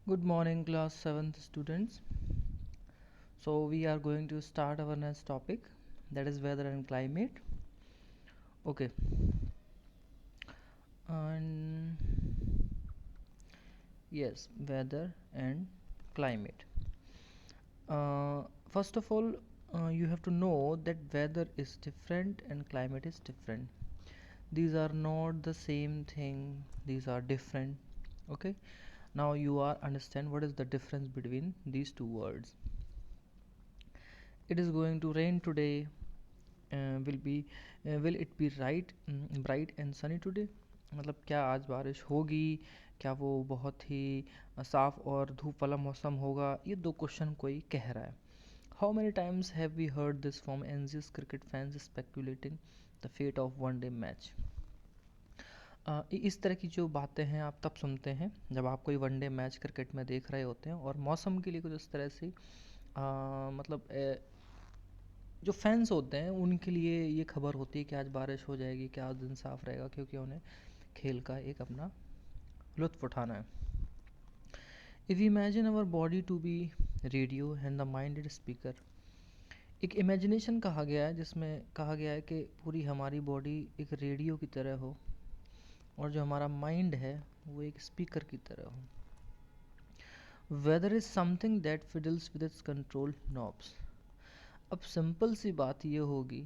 Good morning, class 7th students. So, we are going to start our next topic, that is weather and climate. Okay, and yes, weather and climate. First of all, you have to know that weather is different and climate is different. These are not the same thing, these are different. Okay, now you are understand what is the difference between these two words. It is going to rain today. Will it be bright and sunny today? मतलब क्या आज बारिश होगी, क्या वो बहुत ही साफ और धूप वाला मौसम होगा? ये दो क्वेश्चन कोई कह रहा है. How many times have we heard this from NCS cricket fans speculating the fate of one day match? इस तरह की जो बातें हैं आप तब सुनते हैं जब आप कोई वनडे मैच क्रिकेट में देख रहे होते हैं और मौसम के लिए कुछ इस तरह से मतलब जो फैंस होते हैं उनके लिए ये खबर होती है कि आज बारिश हो जाएगी, कि आज दिन साफ रहेगा, क्योंकि उन्हें खेल का एक अपना लुत्फ़ उठाना है. If imagine our body to be radio and the mind is speaker. एक इमेजिनेशन कहा गया है जिसमें कहा गया है कि पूरी हमारी बॉडी एक रेडियो की तरह हो और जो हमारा माइंड है वो एक स्पीकर की तरह हो. Weather is something that fiddles with its control knobs. अब सिंपल सी बात ये होगी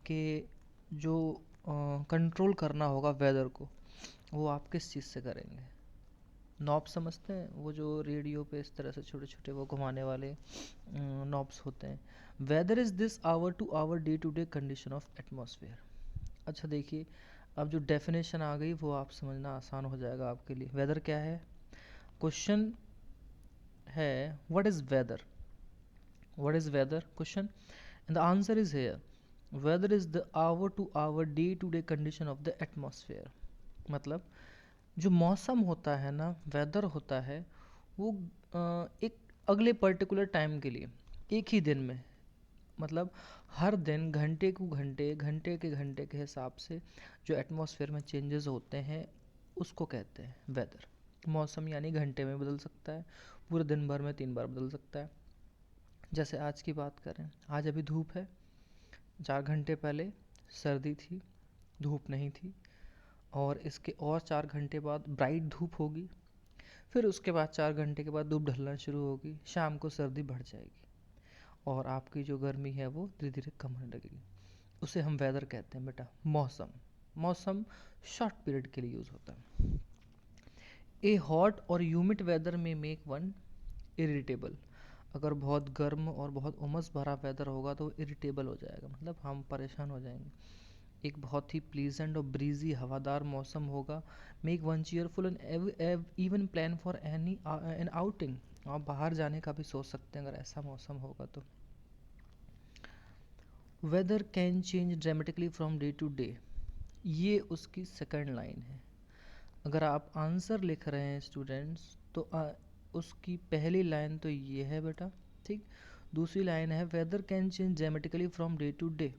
कि जो कंट्रोल करना होगा वेदर को, वो आप किस चीज़ से करेंगे? नॉब समझते हैं, वो जो रेडियो पे इस तरह से छोटे छोटे वो घुमाने वाले नॉब्स होते हैं. Weather is this hour to hour day to day condition of atmosphere. अच्छा देखिए, अब जो डेफिनेशन आ गई वो आप समझना आसान हो जाएगा आपके लिए. वेदर क्या है? क्वेश्चन है what is weather. What is weather? Question. And the answer is here. Weather is the hour to hour day to day condition of the atmosphere. मतलब जो मौसम होता है ना, वेदर होता है वो एक अगले पर्टिकुलर टाइम के लिए एक ही दिन में, मतलब हर दिन घंटे को घंटे घंटे के हिसाब से जो एटमॉस्फेयर में चेंजेस होते हैं उसको कहते हैं वेदर. मौसम यानी घंटे में बदल सकता है, पूरे दिन भर में 3 बार बदल सकता है. जैसे आज की बात करें, आज अभी धूप है, 4 घंटे पहले सर्दी थी, धूप नहीं थी, और इसके और 4 घंटे बाद ब्राइट धूप होगी, फिर उसके बाद 4 घंटे के बाद धूप ढलना शुरू होगी, शाम को सर्दी बढ़ जाएगी और आपकी जो गर्मी है वो धीरे धीरे कम होने लगेगी. उसे हम वेदर कहते हैं बेटा. मौसम मौसम शॉर्ट पीरियड के लिए यूज़ होता है. ए हॉट और ह्यूमिड वेदर में मेक वन इरिटेबल. अगर बहुत गर्म और बहुत उमस भरा वेदर होगा तो इरिटेबल हो जाएगा, मतलब हम परेशान हो जाएंगे. एक बहुत ही प्लीजेंट और ब्रीजी हवादार मौसम होगा, make one cheerful and even plan for any N outing. आप बाहर जाने का भी सोच सकते हैं अगर ऐसा मौसम होगा तो. Weather can change dramatically from day to day. ये उसकी सेकंड लाइन है. अगर आप आंसर लिख रहे हैं स्टूडेंट्स तो उसकी पहली लाइन तो ये है बेटा, ठीक. दूसरी लाइन है weather can change dramatically from day to day.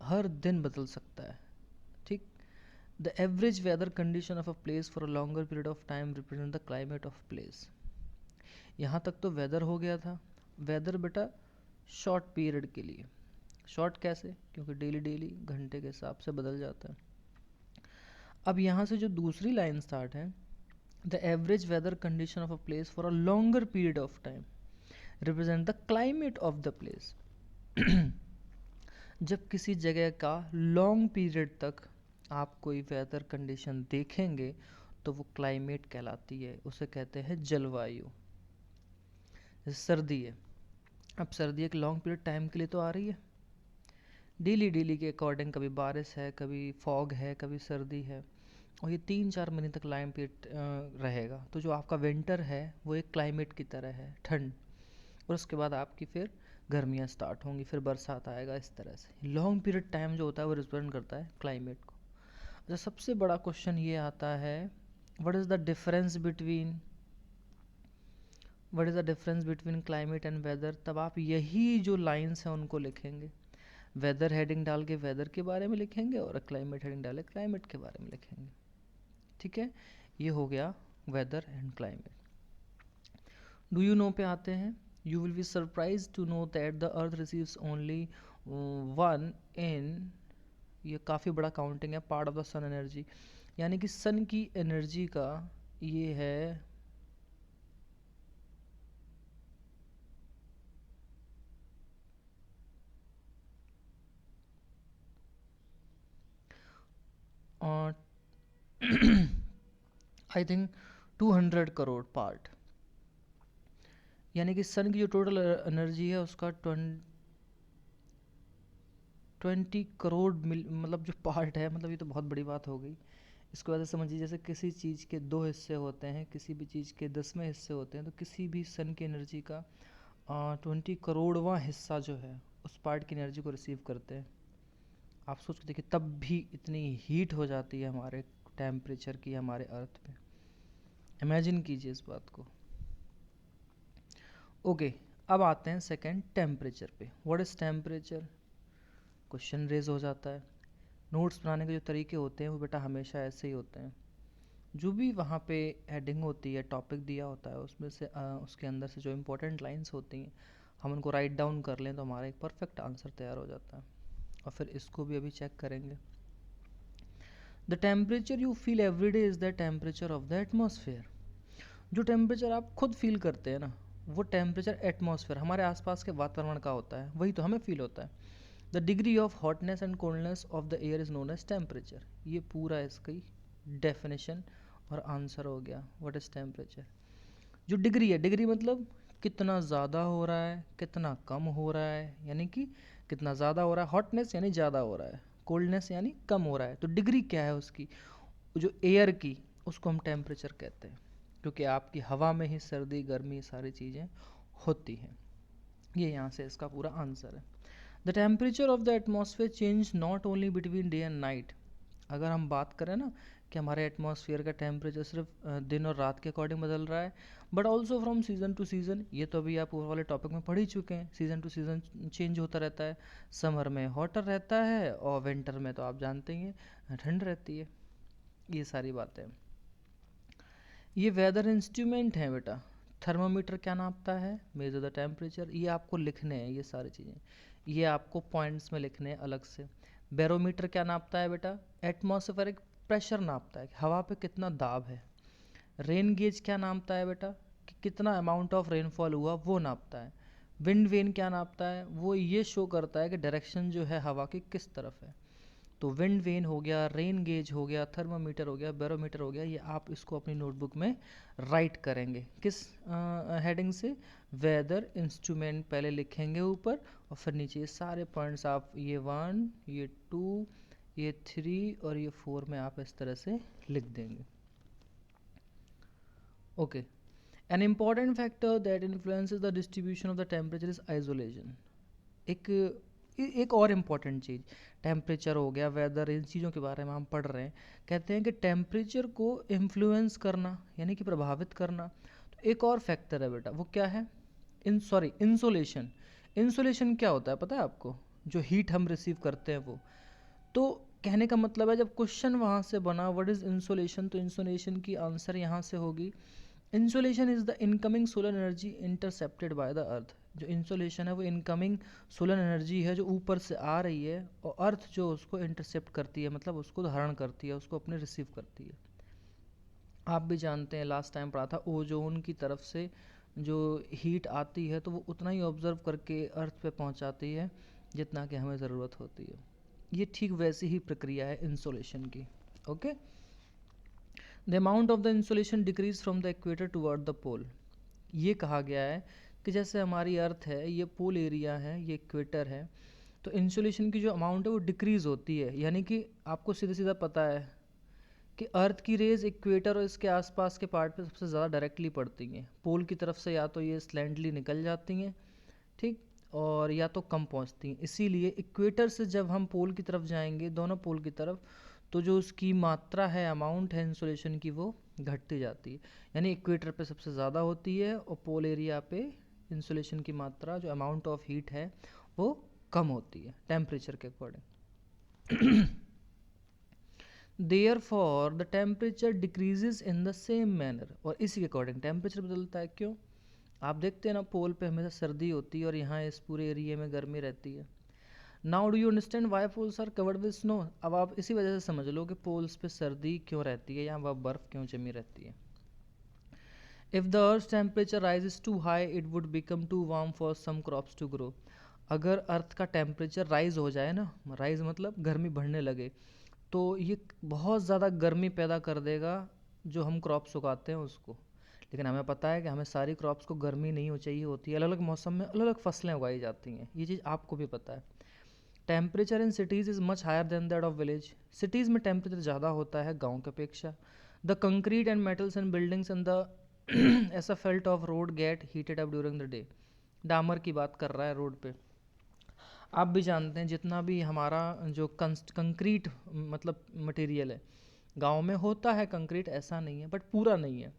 हर दिन बदल सकता है, ठीक. The average weather condition of a place for a longer period of time represent the climate of place. यहाँ तक तो वेदर हो गया था. वेदर बेटा शॉर्ट पीरियड के लिए. शॉर्ट कैसे? क्योंकि डेली डेली घंटे के हिसाब से बदल जाता है. अब यहाँ से जो दूसरी लाइन स्टार्ट है, the average weather condition of a place for a longer period of time represent the climate of the place. जब किसी जगह का लॉन्ग पीरियड तक आप कोई वेदर कंडीशन देखेंगे तो वो क्लाइमेट कहलाती है, उसे कहते हैं जलवायु. जैसे सर्दी है, अब सर्दी एक लॉन्ग पीरियड टाइम के लिए तो आ रही है, डेली डेली के अकॉर्डिंग कभी बारिश है, कभी फॉग है, कभी सर्दी है, और ये 3-4 महीने तक लाइन पीरियड रहेगा. तो जो आपका विंटर है वो एक क्लाइमेट की तरह है, ठंड, और उसके बाद आपकी फिर गर्मियाँ स्टार्ट होंगी, फिर बरसात आएगा. इस तरह से लॉन्ग पीरियड टाइम जो होता है वो रिप्रेजेंट करता है क्लाइमेट को. अच्छा, सबसे बड़ा क्वेश्चन ये आता है what is the difference between climate and weather. तब आप यही जो लाइन्स हैं उनको लिखेंगे. वेदर हेडिंग डाल के वेदर के बारे में लिखेंगे और क्लाइमेट हेडिंग डाल के क्लाइमेट के बारे में लिखेंगे, ठीक है. ये हो गया weather and climate. Do you know पे आते हैं. You will be surprise to know that the earth receives only one in, ये काफ़ी बड़ा काउंटिंग है, part of the sun energy, यानी कि सन की एनर्जी का ये है आई थिंक 200 करोड़ पार्ट, यानी कि सन की जो टोटल एनर्जी है उसका 20 करोड़ मतलब जो पार्ट है, मतलब ये तो बहुत बड़ी बात हो गई. इसको वजह समझिए, जैसे किसी चीज़ के 2 हिस्से होते हैं, किसी भी चीज़ के 10वें हिस्से होते हैं, तो किसी भी सन की एनर्जी का 20 करोड़वां हिस्सा जो है उस पार्ट की एनर्जी को रिसीव करते हैं. आप सोच के देखिए, तब भी इतनी हीट हो जाती है हमारे टेम्परेचर की हमारे अर्थ पे. इमेजिन कीजिए इस बात को. ओके, अब आते हैं सेकंड टेम्परेचर पे. What is temperature, question raise हो जाता है. नोट्स बनाने के जो तरीके होते हैं वो बेटा हमेशा ऐसे ही होते हैं. जो भी वहाँ पे हेडिंग होती है, टॉपिक दिया होता है, उसमें से उसके अंदर से जो इम्पोर्टेंट लाइंस होती हैं हम उनको राइट डाउन कर लें तो हमारा एक परफेक्ट आंसर तैयार हो जाता है. और फिर इसको भी अभी चेक करेंगे. The temperature you feel every day is the temperature of the atmosphere. जो टेम्परेचर आप खुद फील करते हैं ना, वो टेम्परेचर एटमॉस्फेयर हमारे आसपास के वातावरण का होता है, वही तो हमें फील होता है. The degree of hotness and coldness of the air is known as temperature. ये पूरा इसकी डेफिनेशन और आंसर हो गया. What is temperature. जो डिग्री है, डिग्री मतलब कितना ज़्यादा हो रहा है, कितना कम हो रहा है, यानी कि कितना ज़्यादा हो रहा है. हॉटनेस यानी ज़्यादा हो रहा है, कोल्डनेस यानी कम हो रहा है. तो डिग्री क्या है उसकी, जो एयर की, उसको हम टेम्परेचर कहते हैं, क्योंकि आपकी हवा में ही सर्दी गर्मी सारी चीज़ें होती हैं. ये यहाँ से इसका पूरा आंसर है. The temperature of the atmosphere change not only between day and night. अगर हम बात करें ना कि हमारे एटमॉस्फेयर का टेम्परेचर सिर्फ दिन और रात के अकॉर्डिंग बदल रहा है, but also from season two season. ये तो अभी आप ऊपर वाले टॉपिक में पढ़ ही चुके हैं. सीज़न टू सीज़न चेंज होता रहता है. समर में हॉटर रहता है और विंटर में तो आप जानते ही हैं ठंड रहती है. ये सारी बातें. ये वेदर इंस्ट्रूमेंट है बेटा. थर्मामीटर क्या नापता है, मेजर द टेम्परेचर. ये आपको लिखने हैं ये सारी चीज़ें, ये आपको पॉइंट्स में लिखने हैं अलग से. बैरोमीटर क्या नापता है बेटा, एटमॉस्फेरिक प्रेशर नापता है, हवा पे कितना दाब है. रेन गेज क्या नापता है बेटा, कि कितना अमाउंट ऑफ रेनफॉल हुआ वो नापता है. विंड वेन क्या नापता है, वो ये शो करता है कि डायरेक्शन जो है हवा की किस तरफ है. तो विंड वेन हो गया, रेन गेज हो गया, थर्मामीटर हो गया, बैरोमीटर हो गया. ये आप इसको अपनी नोटबुक में राइट करेंगे. किस हेडिंग से, वेदर इंस्ट्रूमेंट पहले लिखेंगे ऊपर, और फिर नीचे ये सारे पॉइंट्स आप, ये 1, ये 2, ये 3 और ये 4 में आप इस तरह से लिख देंगे. Okay. An important factor that influences the distribution of the temperature is isolation. एक एक और इम्पॉर्टेंट चीज़, टेम्परेचर हो गया, वेदर, इन चीज़ों के बारे में हम पढ़ रहे हैं. कहते हैं कि टेम्परेचर को इन्फ्लुएंस करना यानी कि प्रभावित करना, तो एक और फैक्टर है बेटा, वो क्या है, इंसोलेशन. इंसोलेशन क्या होता है पता है आपको, जो हीट हम रिसीव करते हैं वो. तो कहने का मतलब है, जब क्वेश्चन वहाँ से बना व्हाट इज़ इंसोलेशन, तो इंसोलेशन की आंसर यहाँ से होगी, insolation is the incoming solar energy intercepted by the earth. जो इंसोलेशन है वो इनकमिंग सोलर एनर्जी है जो ऊपर से आ रही है, और अर्थ जो उसको इंटरसेप्ट करती है, मतलब उसको धारण करती है, उसको अपने रिसीव करती है. आप भी जानते हैं, लास्ट टाइम पढ़ा था, ओजोन की तरफ से जो हीट आती है तो वो उतना ही ऑब्जर्व करके अर्थ पे पहुंचाती है जितना कि हमें ज़रूरत होती है. ये ठीक वैसी ही प्रक्रिया है इंसोलेशन की. Okay. The amount of the insolation decreases from the equator toward the pole. ये कहा गया है कि जैसे हमारी अर्थ है, ये पोल एरिया है, ये इक्वेटर है, तो इंसुलेशन की जो अमाउंट है वो डिक्रीज़ होती है. यानी कि आपको सीधा सीधा पता है कि अर्थ की रेज इक्वेटर और इसके आसपास के पार्ट पे सबसे ज़्यादा डायरेक्टली पड़ती हैं. पोल की तरफ से या तो ये स्लैंटली निकल जाती हैं, ठीक, और या तो कम पहुंचती हैं. इसीलिए इक्वेटर से जब हम पोल की तरफ जाएंगे, दोनों पोल की तरफ, तो जो उसकी मात्रा है, अमाउंट है इंसुलेशन की, वो घटती जाती है. यानी इक्वेटर पे सबसे ज़्यादा होती है और पोल एरिया पे इंसुलेशन की मात्रा, जो अमाउंट ऑफ हीट है, वो कम होती है टेम्परेचर के according. Therefore the temperature decreases in the same manner. और इसी के अकॉर्डिंग टेम्परेचर बदलता है. क्यों, आप देखते हैं ना, पोल पे हमेशा सर्दी होती है और यहाँ इस पूरे एरिया में गर्मी रहती है। Now do you understand why poles are covered with snow? अब आप इसी वजह से समझ लो कि पोल्स पे सर्दी क्यों रहती है या वह बर्फ़ क्यों जमी रहती है। If the earth temperature rises to high it would become too warm for some crops to grow. अगर अर्थ का टेम्परेचर राइज हो जाए ना, राइज मतलब गर्मी बढ़ने लगे, तो ये बहुत ज़्यादा गर्मी पैदा कर देगा जो हम क्रॉप्स उगाते हैं उसको। लेकिन हमें पता है कि हमें सारी क्रॉप्स को गर्मी नहीं हो चाहिए होती है, अलग अलग मौसम में अलग अलग फसलें उगाई जाती हैं, ये चीज़ आपको भी पता है। Temperature in cities is much higher than that of village. Cities में टेम्परेचर ज़्यादा होता है गाँव की अपेक्षा। The concrete and metals and buildings and the asphalt of road get heated up during the day. डामर की बात कर रहा है रोड पे। आप भी जानते हैं जितना भी हमारा जो कंक्रीट मतलब मटेरियल है, गांव में होता है कंक्रीट, ऐसा नहीं है, बट पूरा नहीं है।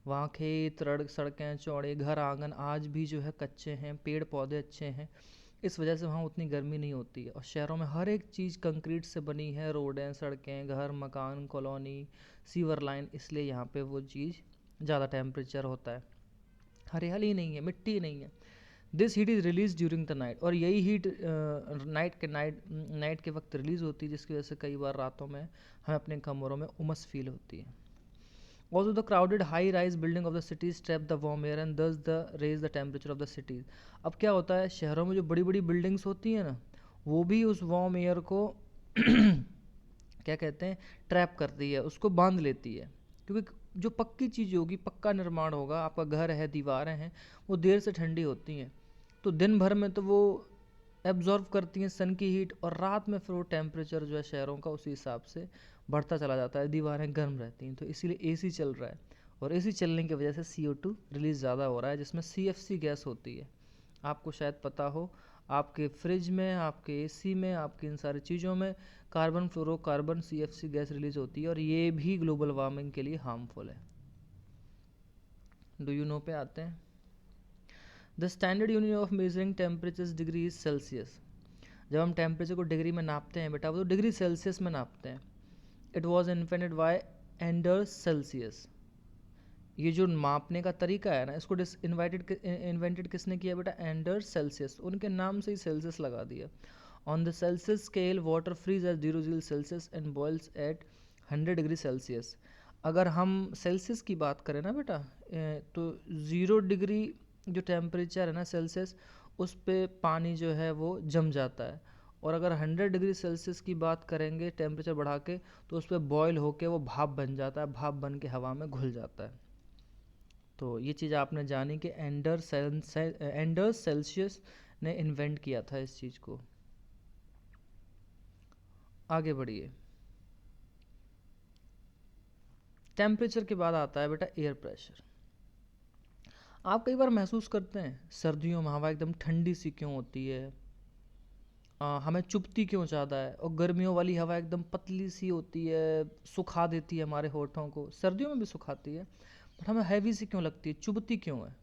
वहाँ खेत सड़कें चौड़े घर आंगन आज भी जो है कच्चे हैं, पेड़ पौधे अच्छे हैं, इस वजह से वहाँ उतनी गर्मी नहीं होती है। और शहरों में हर एक चीज़ कंक्रीट से बनी है, रोडें सड़कें घर मकान कॉलोनी सीवर लाइन, इसलिए यहाँ पे वो चीज़ ज़्यादा टेम्परेचर होता है। हरियाली नहीं है, मिट्टी नहीं है। This heat is release during the night, और यही हीट नाइट के वक्त रिलीज़ होती है, जिसकी वजह से कई बार रातों में हमें अपने कमरों में उमस फील होती है। Also the crowded high-rise building of the cities trap the warm air and thus the raise the temperature of the cities। अब क्या होता है, शहरों में जो बड़ी बड़ी बिल्डिंग्स होती हैं ना, वो भी उस वार्म एयर को क्या कहते हैं, ट्रैप करती है, उसको बांध लेती है। क्योंकि जो पक्की चीज़ होगी, पक्का निर्माण होगा, आपका घर है दीवारें हैं, वो देर से ठंडी होती हैं, तो दिन भर में तो वो एब्जॉर्व करती हैं सन की हीट, और रात में फिर वो टेम्परेचर जो है शहरों का उसी हिसाब से बढ़ता चला जाता है, दीवारें गर्म रहती हैं, तो इसीलिए एसी चल रहा है। और एसी चलने की वजह से CO2 रिलीज़ ज़्यादा हो रहा है, जिसमें CFC गैस होती है। आपको शायद पता हो, आपके फ्रिज में, आपके एसी में, आपकी इन सारी चीज़ों में carbon fluorocarbon CFC gas release होती है, और ये भी ग्लोबल वार्मिंग के लिए हार्मफुल है। डू यू नो पे आते हैं। The standard unit of measuring temperature degree is Celsius. जब हम टेम्परेचर को डिग्री में नापते हैं बेटा, वो तो डिग्री सेल्सियस में नापते हैं। It was invented by Anders Celsius. ये जो मापने का तरीका है ना, इसको इन्वेंटेड किसने किया बेटा, एंडर्स सेल्सियस, उनके नाम से ही सेल्सियस लगा दिया। On the Celsius scale water freeze at 0 and boils at 100 degree Celsius. अगर हम सेल्सियस की बात करें ना बेटा, तो 0 डिग्री जो टेम्परेचर है ना सेल्सियस, उस पे पानी जो है वो जम जाता है। और अगर 100 डिग्री सेल्सियस की बात करेंगे टेम्परेचर बढ़ा के, तो उस पर बॉयल होके वो भाप बन जाता है, भाप बन के हवा में घुल जाता है। तो ये चीज़ आपने जानी कि एंडर्स सेल्सियस ने इन्वेंट किया था इस चीज़ को। आगे बढ़िए। टेम्परेचर के बाद आता है बेटा एयर प्रेशर। आप कई बार महसूस करते हैं सर्दियों में हवा एकदम ठंडी सी क्यों होती है, हमें चुभती क्यों ज़्यादा है, और गर्मियों वाली हवा एकदम पतली सी होती है, सुखा देती है हमारे होठों को, सर्दियों में भी सुखाती है, बट हमें हैवी सी क्यों लगती है, चुभती क्यों है।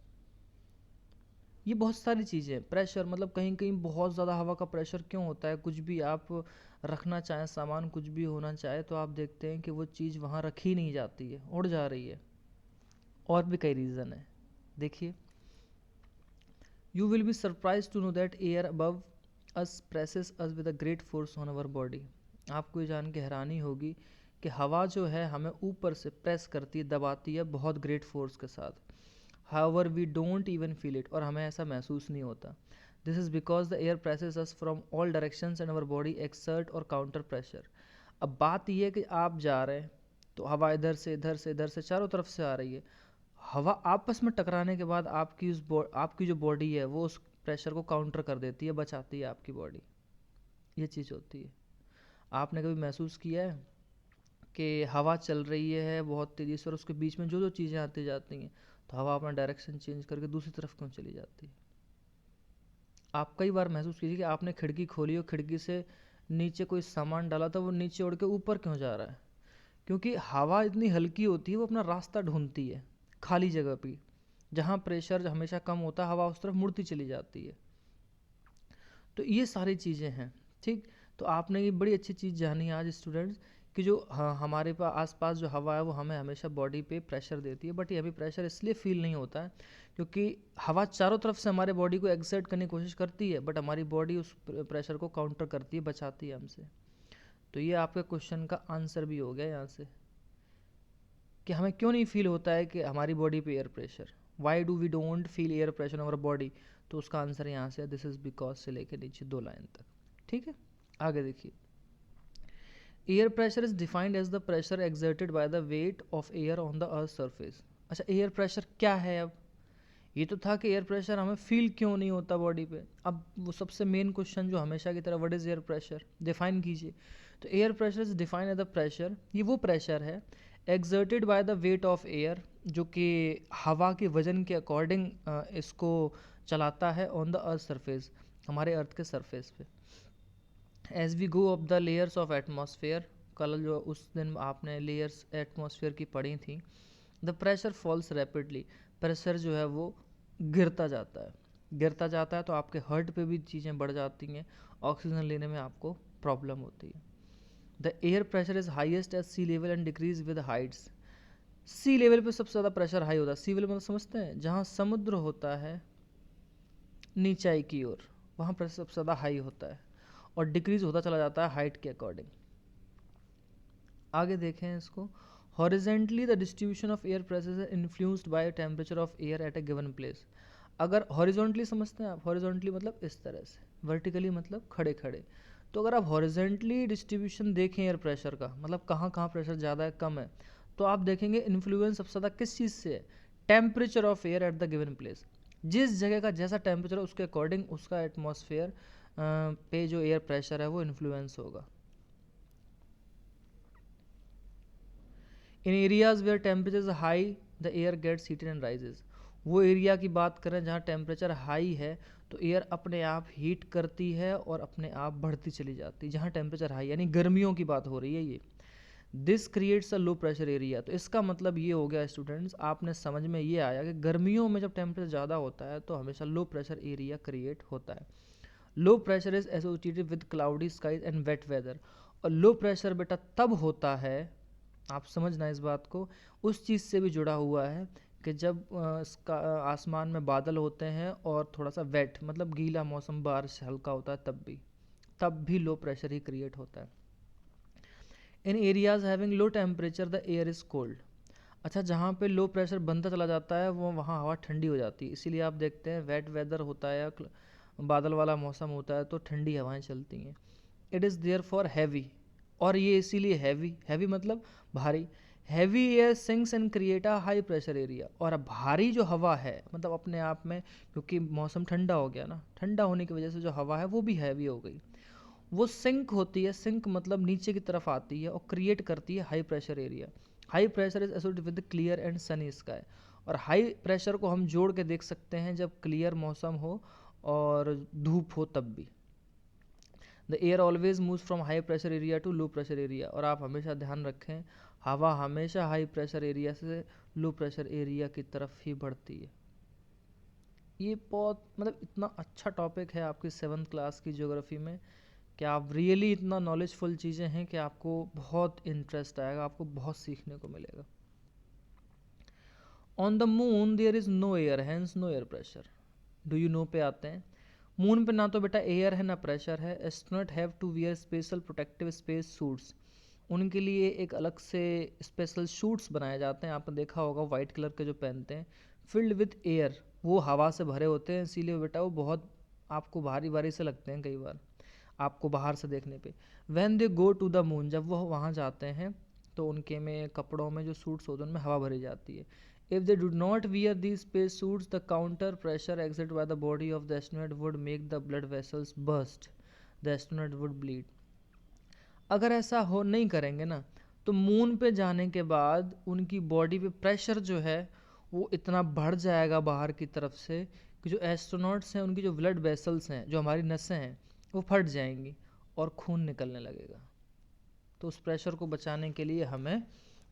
ये बहुत सारी चीज़ें, प्रेशर मतलब कहीं कहीं बहुत ज़्यादा हवा का प्रेशर क्यों होता है, कुछ भी आप रखना चाहें सामान, कुछ भी होना चाहे, तो आप देखते हैं कि वो चीज़ वहाँ रखी नहीं जाती है, उड़ जा रही है। और भी कई रीज़न है, देखिए। You will be surprise to know that air above us presses us with a great force on our body. आपको ये जान के हैरानी होगी कि हवा जो है हमें ऊपर से प्रेस करती है, दबाती है बहुत ग्रेट फोर्स के साथ। However we don't even feel it, और हमें ऐसा महसूस नहीं होता। This is because the air presses us from all directions and our body exert और काउंटर प्रेशर। अब बात यह है कि आप जा रहे हैं तो हवा इधर से इधर से इधर से चारों तरफ से आ रही है, हवा आपस में टकराने के बाद आपकी जो बॉडी है वो उस प्रेशर को काउंटर कर देती है, बचाती है आपकी बॉडी। ये चीज़ होती है। आपने कभी महसूस किया है कि हवा चल रही है बहुत तेज़ी से और उसके बीच में जो जो चीज़ें आती जाती हैं, तो हवा अपना डायरेक्शन चेंज करके दूसरी तरफ क्यों चली जाती है। आप कई बार महसूस कीजिए कि आपने खिड़की खोली और खिड़की से नीचे कोई सामान डाला था, वो नीचे उड़ के ऊपर क्यों जा रहा है, क्योंकि हवा इतनी हल्की होती है, वो अपना रास्ता ढूंढती है खाली जगह पे, जहाँ प्रेशर हमेशा कम होता है हवा उस तरफ मुड़ती चली जाती है। तो ये सारी चीज़ें हैं, ठीक। तो आपने ये बड़ी अच्छी चीज़ जानी आज स्टूडेंट्स कि जो हाँ हमारे पास आसपास जो हवा है वो हमें हमेशा बॉडी पे प्रेशर देती है, बट ये अभी प्रेशर इसलिए फील नहीं होता है क्योंकि हवा चारों तरफ से हमारे बॉडी को एक्सर्ट करने की कोशिश करती है, बट हमारी बॉडी उस प्रेशर को काउंटर करती है, बचाती है हमसे। तो ये आपके क्वेश्चन का आंसर भी हो गया यहाँ से कि हमें क्यों नहीं फील होता है कि हमारी बॉडी पे air pressure, why do we don't feel air pressure on our body. तो उसका आंसर यहाँ से दिस इज बिकॉज से लेके नीचे 2 लाइन तक। ठीक है, आगे देखिए। Air pressure is defined as the pressure exerted by the weight of air on the earth surface. अच्छा, एयर प्रेशर क्या है? अब ये तो था कि एयर प्रेशर हमें फील क्यों नहीं होता बॉडी पे। अब वो सबसे मेन क्वेश्चन जो हमेशा की तरह, what is air pressure, define कीजिए। तो air pressure is defined as the pressure, ये वो प्रेशर है exerted by the weight of air, जो कि हवा के वजन के अकॉर्डिंग इसको चलाता है ऑन द अर्थ सरफेस, हमारे अर्थ के सरफेस पे। As we go up the layers of atmosphere, कल जो उस दिन आपने लेयर्स एटमॉस्फेयर की पढ़ी थी, the pressure falls rapidly, pressure जो है वो गिरता जाता है, गिरता जाता है तो आपके हार्ट पे भी चीज़ें बढ़ जाती हैं, ऑक्सीजन लेने में आपको प्रॉब्लम होती है। The air pressure is highest at sea level and decrease with heights. Sea level पे सबसे ज़्यादा प्रेशर हाई होता है। सी लेवल मतलब समझते हैं, जहाँ समुद्र होता है नीचाई की ओर, वहाँ प्रेशर सबसे ज़्यादा हाई होता है और डिक्रीज होता चला जाता है हाइट के अकॉर्डिंग। आगे देखें इसको। Horizontally the distribution of air pressure is influenced by temperature of air at a given place. अगर हॉरिजॉन्टली समझते हैं आप, हॉरिजॉन्टली मतलब इस तरह से, वर्टिकली मतलब खड़े खड़े। तो अगर आप हॉरिजेंटली डिस्ट्रीब्यूशन देखें एयर प्रेशर का, मतलब कहाँ कहाँ प्रेशर ज़्यादा है कम है, तो आप देखेंगे इन्फ्लुएंस सबसे ज़्यादा किस चीज़ से है, temperature of air at the given place. जिस जगह का जैसा टेम्परेचर है उसके अकॉर्डिंग उसका एटमॉस्फेयर पे जो एयर प्रेशर है वो इन्फ्लुएंस होगा। In areas where temperature high the air gets heated and rises. वो एरिया की बात करें जहाँ टेम्परेचर हाई है तो एयर अपने आप हीट करती है और अपने आप बढ़ती चली जाती है, जहाँ टेम्परेचर हाई, यानी गर्मियों की बात हो रही है ये। This creates a low pressure area. तो इसका मतलब ये हो गया स्टूडेंट्स, आपने समझ में ये आया कि गर्मियों में जब टेम्परेचर ज़्यादा होता है तो हमेशा लो प्रेशर एरिया क्रिएट होता है। Low pressure is associated with cloudy skies and wet weather. और लो प्रेशर बेटा तब होता है, आप समझना इस बात को, उस चीज़ से भी जुड़ा हुआ है कि जब इसका आसमान में बादल होते हैं और थोड़ा सा वेट मतलब गीला मौसम, बारिश हल्का होता है, तब भी लो प्रेशर ही क्रिएट होता है। In areas having low temperature the air is cold. अच्छा, जहाँ पे लो प्रेशर बनता चला जाता है वो वहाँ हवा ठंडी हो जाती है, इसीलिए आप देखते हैं वेट वेदर होता है या बादल वाला मौसम होता है तो ठंडी हवाएं चलती हैं। It is therefore heavy, और ये इसीलिए हैवी, हैवी मतलब भारी, heavy air sinks and create a high pressure area. और भारी जो हवा है मतलब अपने आप में, क्योंकि मौसम ठंडा हो गया ना, ठंडा होने की वजह से जो हवा है वो भी हैवी हो गई, वो सिंक होती है, सिंक मतलब नीचे की तरफ आती है और क्रिएट करती है high pressure area. High pressure is associated with clear and Sunny sky. और हाई प्रेशर को हम जोड़ के देख सकते हैं जब क्लियर मौसम हो और धूप हो तब भी। The air always move from high pressure area to low pressure area. और आप हमेशा ध्यान रखें, हवा हमेशा हाई प्रेशर एरिया से लो प्रेशर एरिया की तरफ ही बढ़ती है। ये बहुत मतलब इतना अच्छा टॉपिक है आपकी 7th क्लास की ज्योग्राफी में कि आप रियली इतना नॉलेजफुल चीज़ें हैं कि आपको बहुत इंटरेस्ट आएगा, आपको बहुत सीखने को मिलेगा। On the moon there is no air hence no air pressure. Do you know पे आते हैं। मून पे ना तो बेटा एयर है ना प्रेशर है। Astronaut have to wear special protective space suits. उनके लिए एक अलग से स्पेशल शूट्स बनाए जाते हैं, आपने देखा होगा वाइट कलर के जो पहनते हैं, फिल्ड विथ एयर, वो हवा से भरे होते हैं, इसीलिए बेटा वो बहुत आपको भारी भारी से लगते हैं कई बार आपको बाहर से देखने पे। When they go to the moon, जब वो वहाँ जाते हैं तो उनके में कपड़ों में जो सूट्स होते हैं उनमें हवा भरी जाती है। If they do not wear these space suits the counter pressure exerted by the body of the astronaut would make the blood vessels burst, the astronaut would bleed. अगर ऐसा हो नहीं करेंगे ना तो मून पे जाने के बाद उनकी बॉडी पे प्रेशर जो है वो इतना बढ़ जाएगा बाहर की तरफ से कि जो एस्ट्रोनॉट्स हैं उनकी जो ब्लड वेसल्स हैं, जो हमारी नसें हैं, वो फट जाएंगी और खून निकलने लगेगा। तो उस प्रेशर को बचाने के लिए हमें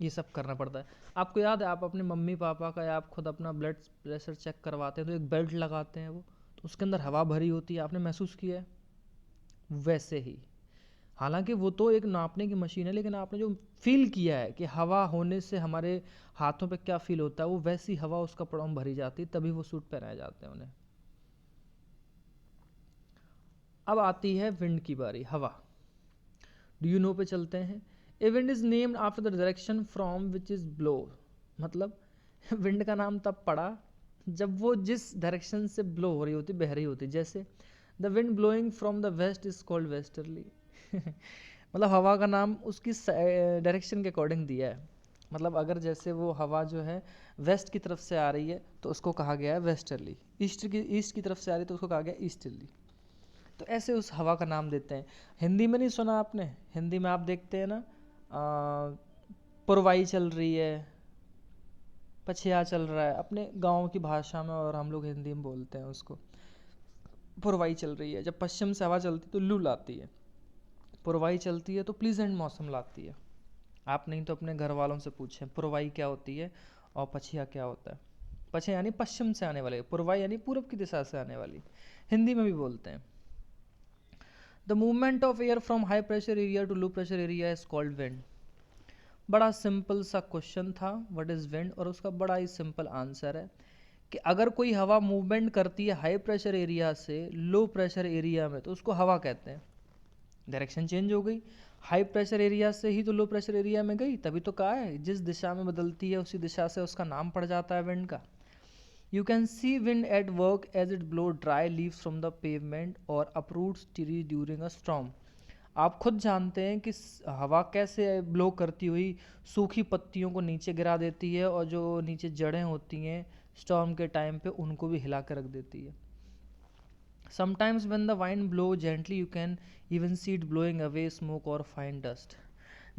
ये सब करना पड़ता है। आपको याद है आप अपने मम्मी पापा का या आप खुद अपना ब्लड प्रेशर चेक करवाते हैं तो एक बेल्ट लगाते हैं, वो तो उसके अंदर हवा भरी होती है, आपने महसूस किया है? वैसे ही हालांकि वो तो एक नापने की मशीन है, लेकिन आपने जो फील किया है कि हवा होने से हमारे हाथों पे क्या फील होता है, वो वैसी हवा उस कपड़ों में भरी जाती है, तभी वो सूट पहनाए जाते हैं उन्हें। अब आती है विंड की बारी, हवा। डू यू नो पे चलते हैं। A wind is named after the direction from which is blow, मतलब विंड का नाम तब पड़ा जब वो जिस डायरेक्शन से ब्लो हो रही होती, बह रही होती। जैसे the wind blowing from the west is called westerly. मतलब हवा का नाम उसकी डायरेक्शन के अकॉर्डिंग दिया है। मतलब अगर जैसे वो हवा जो है वेस्ट की तरफ से आ रही है तो उसको कहा गया है वेस्टर्ली, ईस्ट की तरफ से आ रही है तो उसको कहा गया ईस्टर्ली। तो ऐसे उस हवा का नाम देते हैं। हिंदी में नहीं सुना आपने, हिंदी में आप देखते हैं ना, पुरवाई चल रही है, पछिया चल रहा है, अपने गाँव की भाषा में, और हम लोग हिंदी में बोलते हैं उसको पुरवाई चल रही है। जब पश्चिम से हवा चलती है तो लू लाती है, पुरवाई चलती है तो प्लीजेंट मौसम लाती है। आप नहीं तो अपने घर वालों से पूछें पुरवाई क्या होती है और पछिया क्या होता है। पछिया यानी पश्चिम से आने वाली, पुरवाई यानी पूरब की दिशा से आने वाली, हिंदी में भी बोलते हैं। The movement of air from high pressure area to low pressure area is called wind. बड़ा सिंपल सा क्वेश्चन था, व्हाट इज विंड, और उसका बड़ा ही सिंपल आंसर है कि अगर कोई हवा मूवमेंट करती है हाई प्रेशर एरिया से लो प्रेशर एरिया में तो उसको हवा कहते हैं। डायरेक्शन चेंज हो गई, हाई प्रेशर एरिया से ही तो लो प्रेशर एरिया में गई, तभी तो कहा है जिस दिशा में बदलती है उसी दिशा से उसका नाम पड़ जाता है विंड का। You can see wind at work as it blow dry leaves from the pavement और uproots tree during a storm. आप खुद जानते हैं कि हवा कैसे ब्लो करती हुई सूखी पत्तियों को नीचे गिरा देती है, और जो नीचे जड़ें होती हैं स्टॉर्म के टाइम पे उनको भी हिला कर रख देती है। Sometimes when the wind blows gently you can even see it blowing away smoke or fine dust.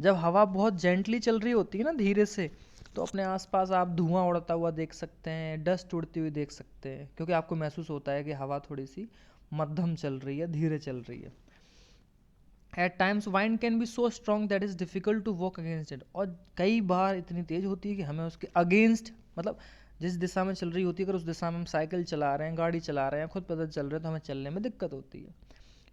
जब हवा बहुत जेंटली चल रही होती है ना, धीरे से, तो अपने आसपास आप धुआं उड़ता हुआ देख सकते हैं, डस्ट उड़ती हुई देख सकते हैं, क्योंकि आपको महसूस होता है कि हवा थोड़ी सी मध्यम चल रही है, धीरे चल रही है। At times wind can be so strong that is difficult to walk against it, और कई बार इतनी तेज़ होती है कि हमें उसके अगेंस्ट, मतलब जिस दिशा में चल रही होती है, अगर उस दिशा में हम साइकिल चला रहे हैं, गाड़ी चला रहे हैं, खुद पैदल चल रहे हैं, तो हमें चलने में दिक्कत होती है।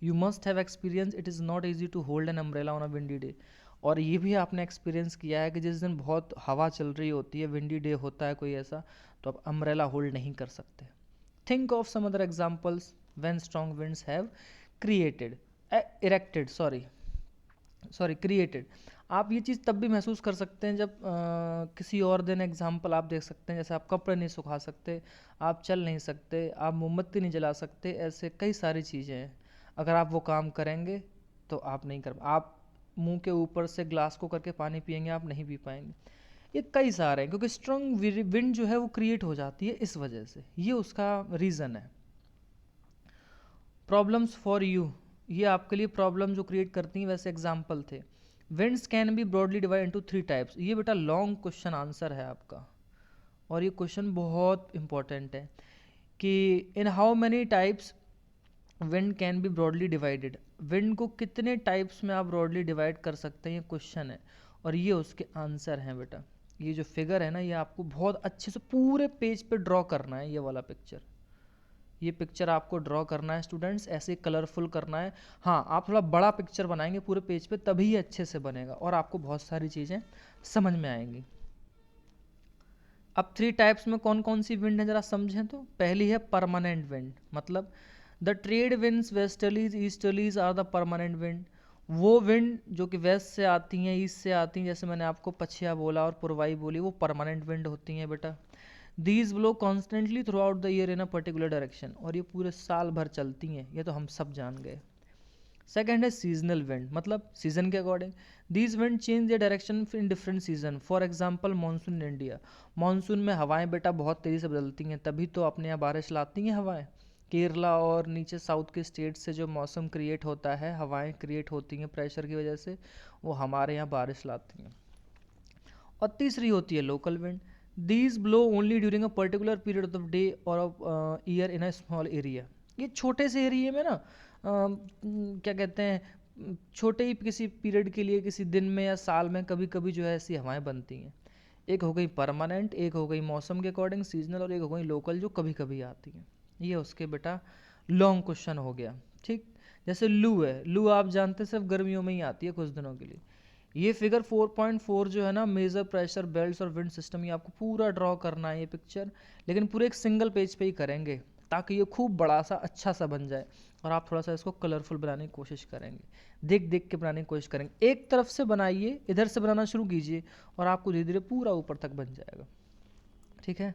You must have experience it is not easy to hold an umbrella on a windy day. और ये भी आपने एक्सपीरियंस किया है कि जिस दिन बहुत हवा चल रही होती है, विंडी डे होता है कोई ऐसा, तो आप अम्ब्रेला होल्ड नहीं कर सकते। Think of some other examples when strong winds have created erected created. आप ये चीज़ तब भी महसूस कर सकते हैं जब किसी और दिन एग्जाम्पल आप देख सकते हैं, जैसे आप कपड़े नहीं सुखा सकते, आप चल नहीं सकते, आप मोमबत्ती नहीं जला सकते, ऐसे कई सारी चीज़ें हैं। अगर आप वो काम करेंगे तो आप नहीं कर, आप मुंह के ऊपर से ग्लास को करके पानी पिएंगे, आप नहीं पी पाएंगे। ये कई सारे हैं, क्योंकि स्ट्रॉन्ग विंड जो है वो क्रिएट हो जाती है इस वजह से, ये उसका रीज़न है। प्रॉब्लम्स फॉर यू, ये आपके लिए प्रॉब्लम जो क्रिएट करती हैं वैसे एग्जाम्पल थे। Winds can be broadly divide into 3 types. ये बेटा लॉन्ग क्वेश्चन आंसर है आपका, और ये क्वेश्चन बहुत इंपॉर्टेंट है कि in how many types wind can be broadly divided. Wind को कितने टाइप्स में आप ब्रॉडली डिवाइड कर सकते हैं, ये क्वेश्चन है, और ये उसके आंसर हैं बेटा। ये जो फिगर है ना, ये आपको बहुत अच्छे से पूरे पेज पे ड्रॉ करना है, ये वाला पिक्चर, ये पिक्चर आपको ड्रॉ करना है स्टूडेंट्स, ऐसे कलरफुल करना है। हाँ, आप थोड़ा बड़ा पिक्चर बनाएंगे पूरे पेज पे, तभी ये अच्छे से बनेगा और आपको बहुत सारी चीज़ें समझ में आएंगी। अब 3 टाइप्स में कौन कौन सी विंड है ज़रा समझें तो। पहली है परमानेंट विंड, मतलब the trade winds westerlies easterlies are the permanent wind. वो विंड जो कि वेस्ट से आती हैं, ईस्ट से आती हैं, जैसे मैंने आपको पछिया बोला और पुरवाई बोली, वो परमानेंट विंड होती हैं बेटा। These blow constantly through out the year in a particular direction, और ये पूरे साल भर चलती हैं, ये तो हम सब जान गए। सेकेंड है सीजनल विंड, मतलब सीजन के according. These wind change the direction in different season. For example monsoon in India, monsoon में हवाएं बेटा बहुत तेज़ी से बदलती हैं, तभी तो अपने यहाँ बारिश लाती हैं हवाएं। केरला और नीचे साउथ के स्टेट से जो मौसम क्रिएट होता है, हवाएं क्रिएट होती हैं प्रेशर की वजह से, वो हमारे यहाँ बारिश लाती हैं। और तीसरी होती है local wind. These blow only during a particular period of the day और year in a small area. ये छोटे से एरिया में ना क्या कहते हैं, छोटे ही किसी पीरियड के लिए, किसी दिन में या साल में कभी कभी जो है ऐसी हवाएं बनती हैं। एक हो गई परमानेंट, एक हो गई मौसम के अकॉर्डिंग सीजनल, और एक हो गई लोकल जो कभी कभी आती हैं। ये उसके बेटा लॉन्ग क्वेश्चन हो गया। ठीक, जैसे लू है, लू आप जानते हैं सिर्फ गर्मियों में ही आती है कुछ दिनों के लिए। ये फिगर 4.4 जो है ना, मेजर प्रेशर बेल्ट्स और विंड सिस्टम, ये आपको पूरा ड्रॉ करना है ये पिक्चर, लेकिन पूरे एक सिंगल पेज पे ही करेंगे ताकि ये खूब बड़ा सा अच्छा सा बन जाए, और आप थोड़ा सा इसको कलरफुल बनाने की कोशिश करेंगे, देख देख के बनाने की कोशिश करेंगे। एक तरफ से बनाइए, इधर से बनाना शुरू कीजिए और आपको धीरे धीरे पूरा ऊपर तक बन जाएगा। ठीक है,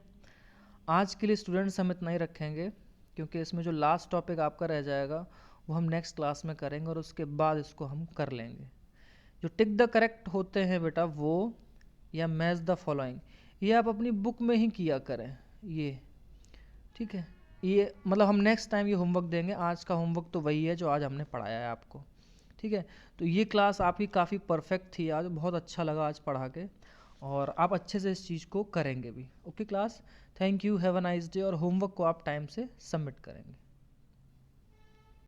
आज के लिए स्टूडेंट्स हम इतना ही रखेंगे, क्योंकि इसमें जो लास्ट टॉपिक आपका रह जाएगा वो हम नेक्स्ट क्लास में करेंगे, और उसके बाद इसको हम कर लेंगे। जो टिक द करेक्ट होते हैं बेटा वो, या मैच द फॉलोइंग, ये आप अपनी बुक में ही किया करें ये। ठीक है, ये मतलब हम नेक्स्ट टाइम ये होमवर्क देंगे, आज का होमवर्क तो वही है जो आज हमने पढ़ाया है आपको। ठीक है, तो ये क्लास आपकी काफ़ी परफेक्ट थी आज, बहुत अच्छा लगा आज पढ़ा के, और आप अच्छे से इस चीज़ को करेंगे भी। Okay class, thank you, have a nice day, और होमवर्क को आप टाइम से सबमिट करेंगे।